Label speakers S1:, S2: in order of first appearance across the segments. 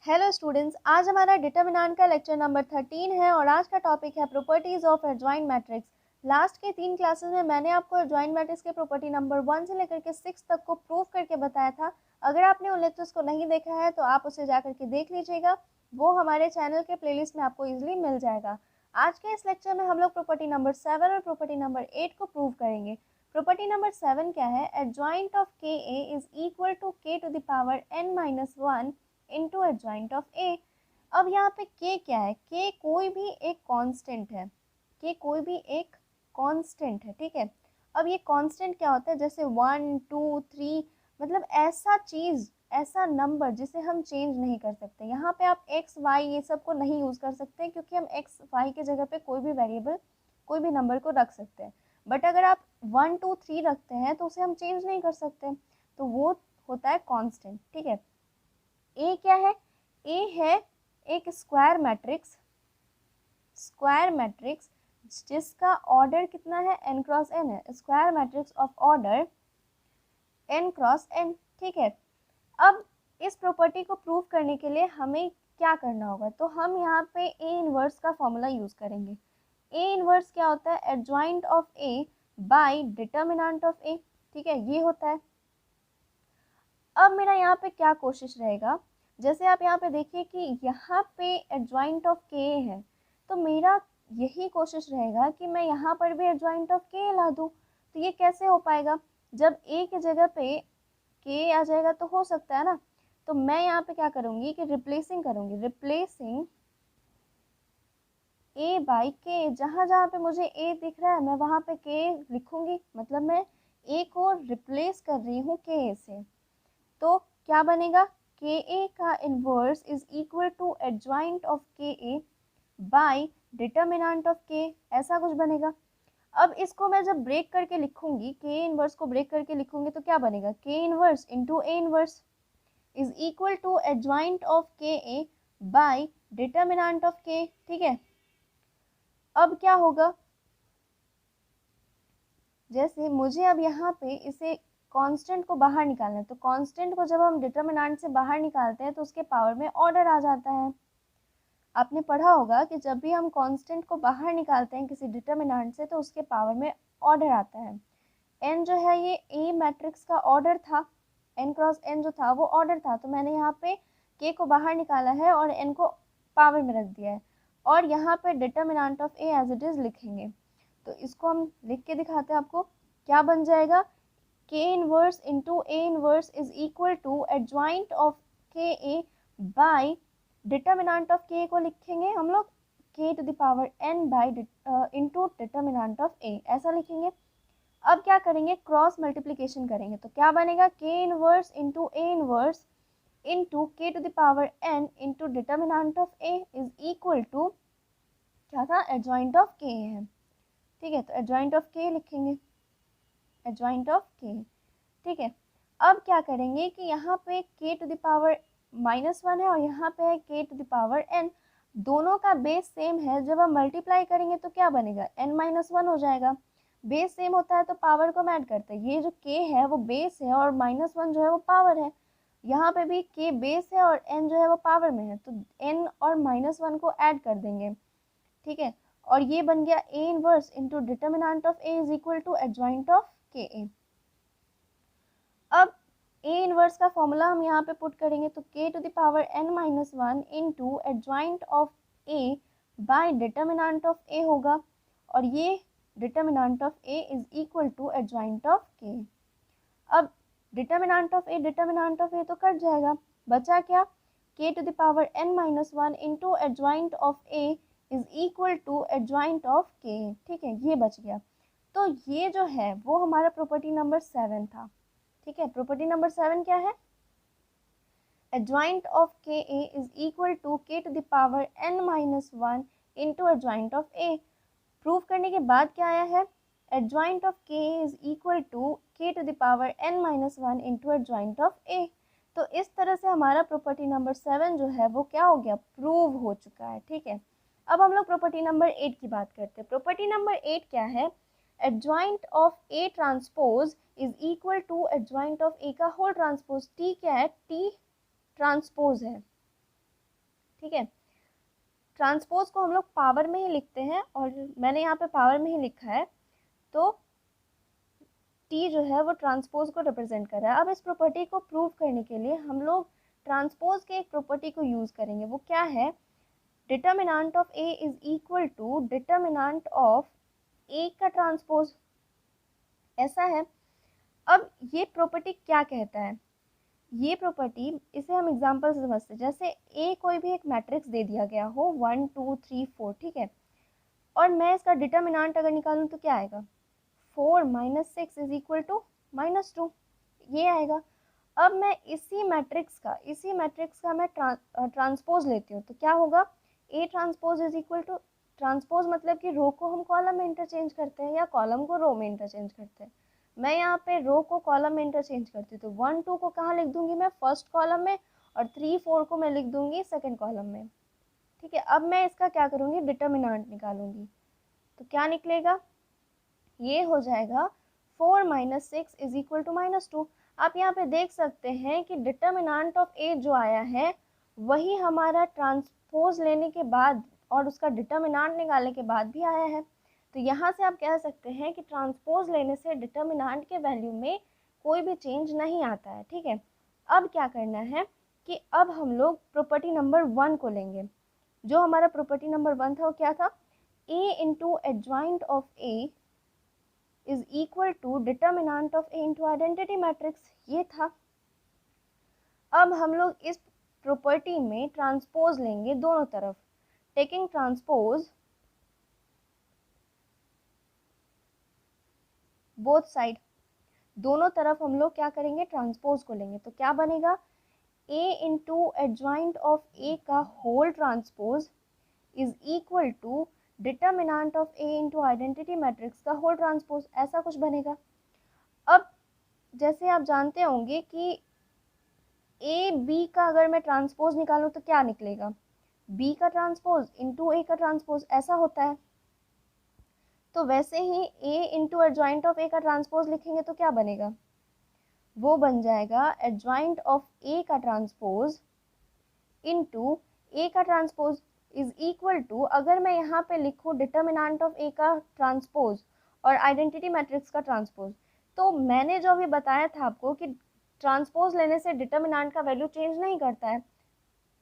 S1: Hello students, आज हमारा determinant का लेक्चर नंबर 13 है और आज का टॉपिक है properties of adjoint matrix. Last के 3 क्लासेस में मैंने आपको एडजॉइंट मैट्रिक्स के प्रॉपर्टी नंबर 1 से लेकर के 6 तक को प्रूव करके बताया था। अगर आपने उन लेक्चर्स को नहीं देखा है तो आप उसे जाकर के देख लीजिएगा, वो हमारे चैनल के प्लेलिस्ट में आपको ईजिली मिल जाएगा। आज के इस लेक्चर में हम लोग प्रॉपर्टी नंबर 7 और प्रॉपर्टी नंबर 8 को प्रूव करेंगे। प्रॉपर्टी नंबर 7 क्या है? एडजॉइंट ऑफ के A is equal to K to the power n-1 into adjoint of A. अब यहाँ पे k क्या है? k कोई भी एक कांस्टेंट है, k कोई भी एक कांस्टेंट है, ठीक है। अब ये कांस्टेंट क्या होता है? जैसे 1 2 3, मतलब ऐसा चीज, ऐसा नंबर जिसे हम चेंज नहीं कर सकते। यहाँ पे आप x y ये सब को नहीं यूज कर सकते क्योंकि हम x y के जगह पे कोई भी वेरिएबल, कोई भी नंबर को रख सकते हैं। बट अगर आप 1 2 3 रखते हैं तो उसे हम चेंज नहीं कर सकते, तो वो होता है कांस्टेंट, ठीक है। ए क्या है? ए है एक स्क्वायर मैट्रिक्स, स्क्वायर मैट्रिक्स जिसका ऑर्डर कितना है? n क्रॉस n है। Square matrix of order n cross n, ठीक है। अब इस प्रॉपर्टी को प्रूव करने के लिए हमें क्या करना होगा? तो हम यहाँ पे ए इनवर्स का फॉर्मूला यूज करेंगे। ए इनवर्स क्या होता है? Adjoint of A by determinant of A, ठीक है, ये होता है। अब मेरा यहाँ पे क्या कोशिश रहेगा? जैसे आप यहाँ पे देखिए कि यहाँ पे एडजॉइंट ऑफ के है, तो मेरा यही कोशिश रहेगा कि मैं यहाँ पर भी एडजॉइंट ऑफ के ला दूँ। तो ये कैसे हो पाएगा? जब ए की जगह पे के आ जाएगा तो हो सकता है ना। तो मैं यहाँ पे क्या करूँगी कि रिप्लेसिंग करूँगी, रिप्लेसिंग ए बाई के। जहाँ जहाँ पे मुझे ए दिख रहा है मैं वहाँ पे के लिखूँगी, मतलब मैं ए को रिप्लेस कर रही हूँ के से। तो क्या बनेगा? के ए का inverse is equal to adjoint of के ए बाई डिटर्मिनेंट ऑफ के, ऐसा कुछ बनेगा। अब इसको मैं जब ब्रेक करके लिखूंगी, के इनवर्स को ब्रेक करके लिखूंगी तो क्या बनेगा? K inverse into a inverse is equal to adjoint of के ए बाई डिटर्मिनेंट ऑफ के, ठीक है। अब क्या होगा? जैसे मुझे अब यहाँ पे इसे कांस्टेंट को बाहर निकालना है, तो कांस्टेंट को जब हम डिटर्मिनेंट से बाहर निकालते हैं तो उसके पावर में ऑर्डर आ जाता है। आपने पढ़ा होगा कि जब भी हम कांस्टेंट को बाहर निकालते हैं किसी डिटर्मिनेंट से तो उसके पावर में ऑर्डर आता है। n जो है ये ए मैट्रिक्स का ऑर्डर था, n क्रॉस n जो था वो ऑर्डर था, तो मैंने यहाँ पे k को बाहर निकाला है और n को पावर में रख दिया है, और यहाँ पे determinant of a as it is लिखेंगे। तो इसको हम लिख के दिखाते हैं आपको, क्या बन जाएगा? k inverse into a inverse is equal to adjoint of के a by determinant of k को लिखेंगे हम लोग k to the power n by into determinant of a, ऐसा लिखेंगे। अब क्या करेंगे? क्रॉस मल्टीप्लिकेशन करेंगे, तो क्या बनेगा? k inverse into a inverse into k to the power n into determinant of a is equal to क्या था? एडजॉइंट ऑफ k है, ठीक है। तो एडजॉइंट ऑफ k लिखेंगे, एडजॉइंट ऑफ k, ठीक है। अब क्या करेंगे कि यहाँ पे k टू द पावर -1 है और यहाँ पे है k to the power n, दोनों का बेस सेम है। जब हम मल्टीप्लाई करेंगे तो क्या बनेगा? n-1 हो जाएगा। बेस सेम होता है तो पावर को हम ऐड करते हैं। ये जो k है वो बेस है और -1 जो है वो पावर है। यहाँ पे भी k बेस है और n जो है वो पावर में है, तो n और -1 को ऐड कर देंगे, ठीक है। और ये बन गया a inverse into determinant of a is equal to adjoint of के ए। अब a इनवर्स का फॉर्मूला हम यहाँ पे पुट करेंगे, तो k to the power n-1 into adjoint of a by determinant of a होगा, और ये determinant of a is equal to adjoint of k। अब डिटर्मिनेंट ऑफ a तो कट जाएगा, बचा क्या? k to the power n-1 into adjoint of a is equal to adjoint of k, ठीक है, ये बच गया। तो ये जो है वो हमारा प्रॉपर्टी नंबर 7 था, ठीक है। प्रॉपर्टी नंबर 7 क्या है? एडजॉइंट ऑफ के A is equal to K to the power n-1 into adjoint of A. Prove करने के बाद क्या आया है? Adjoint of K is equal to K to the power n-1 into adjoint of A. तो इस तरह से हमारा प्रॉपर्टी नंबर 7 जो है वो क्या हो गया? प्रूव हो चुका है, ठीक है। अब हम लोग प्रॉपर्टी नंबर 8 की बात करते हैं। प्रॉपर्टी नंबर 8 क्या है? Adjoint of A transpose is equal to adjoint of ए का होल ट्रांसपोज। टी क्या है? टी ट्रांसपोज है, ठीक है। ट्रांसपोज को हम लोग पावर में ही लिखते हैं और मैंने यहाँ पे पावर में ही लिखा है, तो टी जो है वो ट्रांसपोज को रिप्रेजेंट कर रहा है। अब इस प्रॉपर्टी को प्रूव करने के लिए हम लोग ट्रांसपोज के एक प्रॉपर्टी को यूज करेंगे। वो क्या है? Determinant of A is equal to determinant of ए का ट्रांसपोज। ऐसा है। अब ये प्रॉपर्टी क्या कहता है? ये प्रॉपर्टी, इसे हम एग्जांपल से समझते हैं। जैसे ए कोई भी एक मैट्रिक्स दे दिया गया हो 1 2 3 4, ठीक है, और मैं इसका डिटर्मिनेंट अगर निकालूं तो क्या आएगा? 4 - 6 इज इक्वल टू -2, ये आएगा। अब मैं इसी मैट्रिक्स का मैं ट्रांसपोज लेती हूँ तो क्या होगा? A transpose is equal to, transpose मतलब कि रो को हम कॉलम में इंटरचेंज करते हैं या कॉलम को रो में इंटरचेंज करते हैं। मैं यहाँ पे रो को कॉलम में इंटरचेंज करती हूँ, तो 1 2 को कहाँ लिख दूंगी मैं? फर्स्ट कॉलम में, और 3 4 को मैं लिख दूंगी सेकंड कॉलम में, ठीक है। अब मैं इसका क्या करूँगी? डिटर्मिनेंट निकालूंगी। तो क्या निकलेगा? ये हो जाएगा 4 - 6 इज इक्वल टू -2। आप यहाँ पे देख सकते हैं कि डिटर्मिनेंट ऑफ ए जो आया है वही हमारा ट्रांसपोज लेने के बाद और उसका डिटर्मिनेंट निकालने के बाद भी आया है। तो यहाँ से आप कह सकते हैं कि ट्रांसपोज लेने से डिटर्मिनेंट के वैल्यू में कोई भी चेंज नहीं आता है, ठीक है। अब क्या करना है कि अब हम लोग प्रॉपर्टी नंबर 1 को लेंगे। जो हमारा प्रॉपर्टी नंबर 1 था वो क्या था? A into adjoint of A is equal to determinant of A into identity matrix, ये था। अब हम लोग इस प्रॉपर्टी में ट्रांसपोज लेंगे दोनों तरफ। टेकिंग ट्रांसपोज बोथ साइड, दोनों तरफ हम लोग क्या करेंगे? ट्रांसपोज को लेंगे। तो क्या बनेगा? ए इंटू एडजॉइंट ऑफ ए का whole transpose is equal to determinant of A into identity matrix का होल ट्रांसपोज, ऐसा कुछ बनेगा। अब जैसे आप जानते होंगे कि ए बी का अगर मैं ट्रांसपोज निकालूं तो क्या निकलेगा? बी का ट्रांसपोज इंटू ए का ट्रांसपोज, ऐसा होता है। तो वैसे ही ए इंटू एडजॉइंट ऑफ ए का ट्रांसपोज लिखेंगे तो क्या बनेगा? वो बन जाएगा एडजॉइंट ऑफ ए का ट्रांसपोज इंटू ए का ट्रांसपोज इज इक्वल टू, अगर मैं यहाँ पे लिखूँ डिटर्मिनेंट ऑफ ए का ट्रांसपोज और आइडेंटिटी मैट्रिक्स का ट्रांसपोज, तो मैंने जो अभी बताया था आपको कि ट्रांसपोज लेने से डिटर्मिनेंट का वैल्यू चेंज नहीं करता है,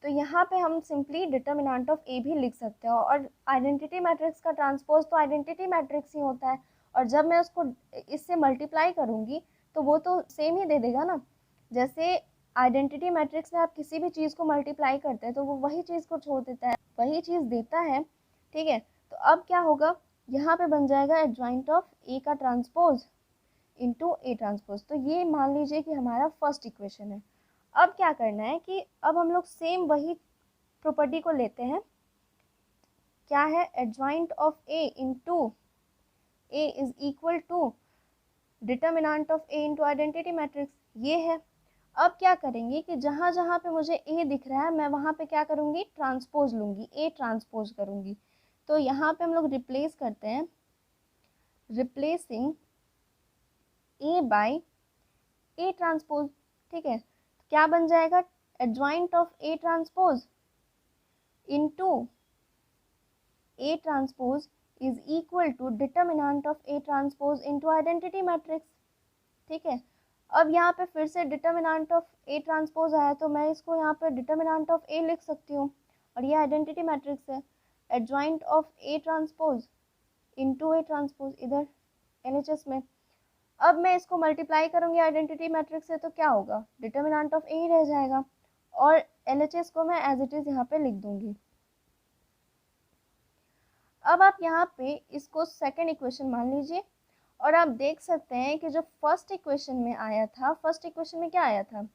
S1: तो यहाँ पे हम सिंपली डिटर्मिनेंट ऑफ ए भी लिख सकते हैं। और आइडेंटिटी मैट्रिक्स का ट्रांसपोज तो आइडेंटिटी मैट्रिक्स ही होता है, और जब मैं उसको इससे मल्टीप्लाई करूँगी तो वो तो सेम ही दे देगा ना। जैसे आइडेंटिटी मैट्रिक्स में आप किसी भी चीज़ को मल्टीप्लाई करते हैं तो वो वही चीज़ को छोड़ देता है, वही चीज़ देता है, ठीक है। तो अब क्या होगा? यहाँ पे बन जाएगा एडजॉइंट ऑफ ए का ट्रांसपोज इंटू ए ट्रांसपोज। तो ये मान लीजिए कि हमारा फर्स्ट इक्वेशन है। अब क्या करना है कि अब हम लोग सेम वही प्रॉपर्टी को लेते हैं। क्या है? Adjoint of A into a is equal to determinant of A into identity matrix, ये है। अब क्या करेंगे कि जहाँ जहाँ पे मुझे ए दिख रहा है मैं वहाँ पे क्या करूँगी? ट्रांसपोज लूँगी, ए ट्रांसपोज करूँगी। तो यहाँ पे हम लोग रिप्लेस करते हैं, replacing a by a transpose, ठीक है। क्या बन जाएगा? Adjoint of A transpose into A transpose is equal to determinant of A transpose into identity matrix, ठीक है। अब यहाँ पे फिर से डिटर्मिनेंट ऑफ ए ट्रांसपोज आया तो मैं इसको यहाँ पे डिटर्मिनेंट ऑफ ए लिख सकती हूँ, और ये आइडेंटिटी मैट्रिक्स है। Adjoint of A transpose into A transpose इधर LHS में। अब मैं इसको मल्टीप्लाई करूँगी आइडेंटिटी मैट्रिक्स से तो क्या होगा? डिटर्मिनेंट ऑफ ए ही रह जाएगा, और LHS को मैं एज इट इज़ यहाँ पे लिख दूँगी। अब आप यहाँ पे इसको सेकेंड इक्वेशन मान लीजिए, और आप देख सकते हैं कि जो फर्स्ट इक्वेशन में आया था, फर्स्ट इक्वेशन में क्या आया था?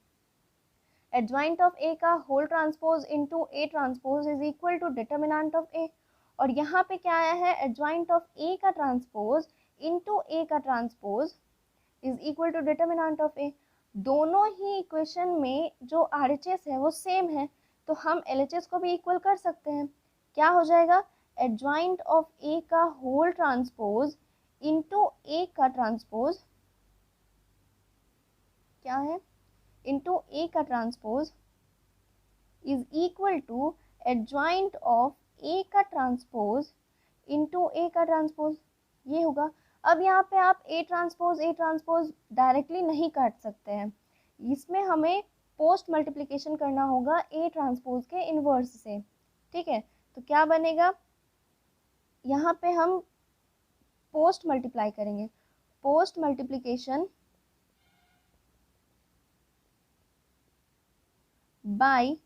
S1: एडजॉइंट ऑफ ए का whole transpose into A transpose is equal to determinant of A, और यहाँ पे क्या आया है? एडजॉइंट ऑफ ए का ट्रांसपोज इंटू ए का transpose is equal to determinant of A. दोनों ही इक्वेशन में जो RHS है वो सेम है, तो हम LHS को भी इक्वल कर सकते हैं। क्या हो जाएगा? एडजॉइंट ऑफ ए का होल ट्रांसपोज इंटू ए का ट्रांसपोज, क्या है? इंटू ए का transpose is equal to adjoint of ए का ट्रांसपोज इनटू ए का ट्रांसपोज, ये होगा। अब यहाँ पे आप ए ट्रांसपोज डायरेक्टली नहीं काट सकते हैं, इसमें हमें पोस्ट मल्टीप्लिकेशन करना होगा ए ट्रांसपोज के इन्वर्स से, ठीक है। तो क्या बनेगा, यहाँ पे हम पोस्ट मल्टीप्लाई करेंगे, post multiplication bye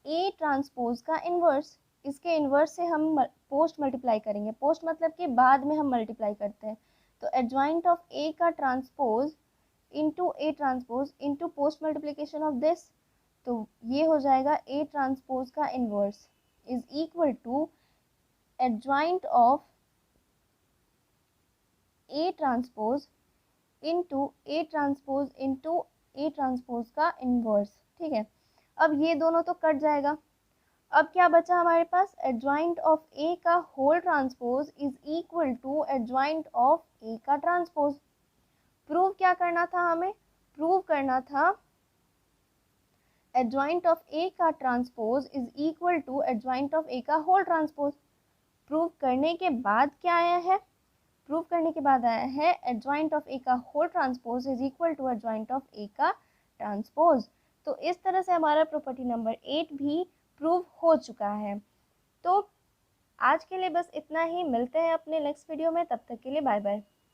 S1: a transpose का इन्वर्स, इसके इन्वर्स से हम पोस्ट मल्टीप्लाई करेंगे। पोस्ट मतलब कि बाद में हम मल्टीप्लाई करते हैं। तो एडजॉइंट ऑफ ए का transpose into a transpose into post multiplication of this, तो ये हो जाएगा ए ट्रांसपोज का inverse is equal to adjoint of A transpose into a transpose का इन्वर्स, ठीक है। अब ये दोनों तो कट जाएगा। अब क्या बचा हमारे पास, एडजॉइंट ऑफ ए का whole transpose is equal to adjoint of ए का ट्रांसपोज। प्रूव क्या करना था हमें, प्रूव करना था एडजॉइंट ऑफ ए का transpose is equal to adjoint of ए का होल ट्रांसपोज। प्रूव करने के बाद क्या आया है, प्रूव करने के बाद आया है एडजॉइंट ऑफ ए का whole transpose is equal to adjoint of ए का ट्रांसपोज। तो इस तरह से हमारा प्रॉपर्टी नंबर 8 भी प्रूव हो चुका है। तो आज के लिए बस इतना ही, मिलते हैं अपने नेक्स्ट वीडियो में, तब तक के लिए बाय बाय।